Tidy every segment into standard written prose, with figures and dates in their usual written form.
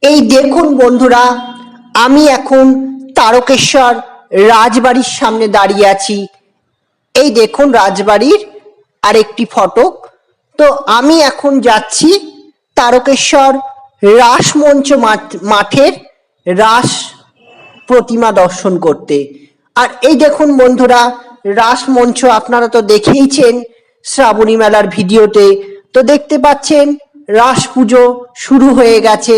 এই দেখুন বন্ধুরা, আমি এখন তারকেশ্বর রাজবাড়ির সামনে দাঁড়িয়ে আছি। এই দেখুন রাজবাড়ির আরেকটি ফটক। তো আমি এখন যাচ্ছি তারকেশ্বর রাসমঞ্চ মাঠের রাস প্রতিমা দর্শন করতে। আর এই দেখুন বন্ধুরা, রাসমঞ্চ আপনারা তো দেখেইছেন শ্রাবণী মেলার ভিডিওতে। তো দেখতে পাচ্ছেন রাস পুজো শুরু হয়ে গেছে।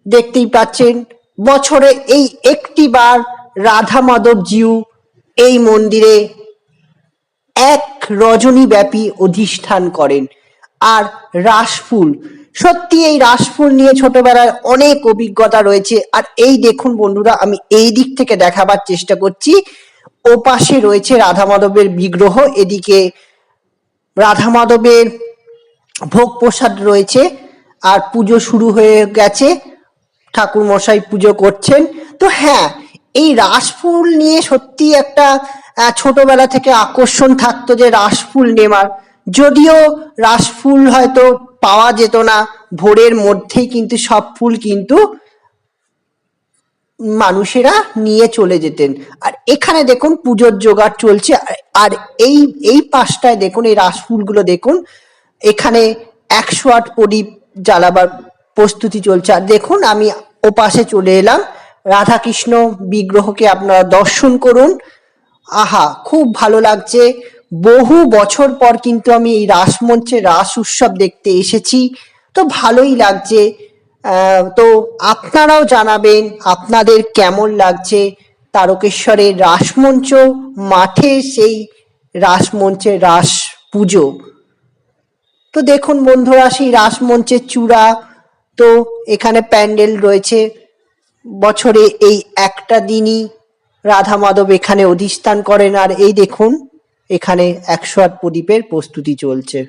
দেখতেই পাচ্ছেন বছরে এই একটি বার রাধা মাধবজিউ এই মন্দিরে এক রজনী ব্যাপী অধিষ্ঠান করেন। আর রাসফুল, সত্যি এই রাসফুল নিয়ে ছোটবেলায় অনেক অভিজ্ঞতা রয়েছে। আর এই দেখুন বন্ধুরা, আমি এই দিক থেকে দেখাবার চেষ্টা করছি। ও পাশে রয়েছে রাধা মাধবের বিগ্রহ, এদিকে রাধা মাধবের ভোগ প্রসাদ রয়েছে। আর পুজো শুরু হয়ে গেছে, ঠাকুর মশাই পুজো করছেন। তো হ্যাঁ, এই রাসফুল নিয়ে সত্যি একটা ছোটবেলা থেকে আকর্ষণ থাকতো যে রাসফুল নেওয়ার। যদিও রাসফুল হয়তো পাওয়া যেত না, ভোরের মধ্যেই কিন্তু সব ফুল কিন্তু মানুষেরা নিয়ে চলে যেতেন। আর এখানে দেখুন পুজোর জোগাড় চলছে। আর এই এই পাশটায় দেখুন এই রাসফুলগুলো দেখুন, এখানে 108 প্রদীপ জ্বালাবার প্রস্তুতি চলছে। আর দেখুন আমি ওপাশে চলে এলাম, রাধাকৃষ্ণ বিগ্রহকে আপনারা দর্শন করুন। আহা, খুব ভালো লাগছে। বহু বছর পর কিন্তু আমি এই রাসমঞ্চে রাস উৎসব দেখতে এসেছি, তো ভালোই লাগছে। তো আপনারাও জানাবেন আপনাদের কেমন লাগছে তারকেশ্বরের রাসমঞ্চ মাঠে সেই রাসমঞ্চের রাস পুজো। তো দেখুন বন্ধুরা, সেই রাসমঞ্চের চূড়া, তো এখানে প্যান্ডেল রয়েছে। বছরে এই একটা দিনই রাধা মাধব এখানে অধিষ্ঠান করেন। আর এই দেখুন এখানে 108 প্রদীপের প্রস্তুতি চলছে।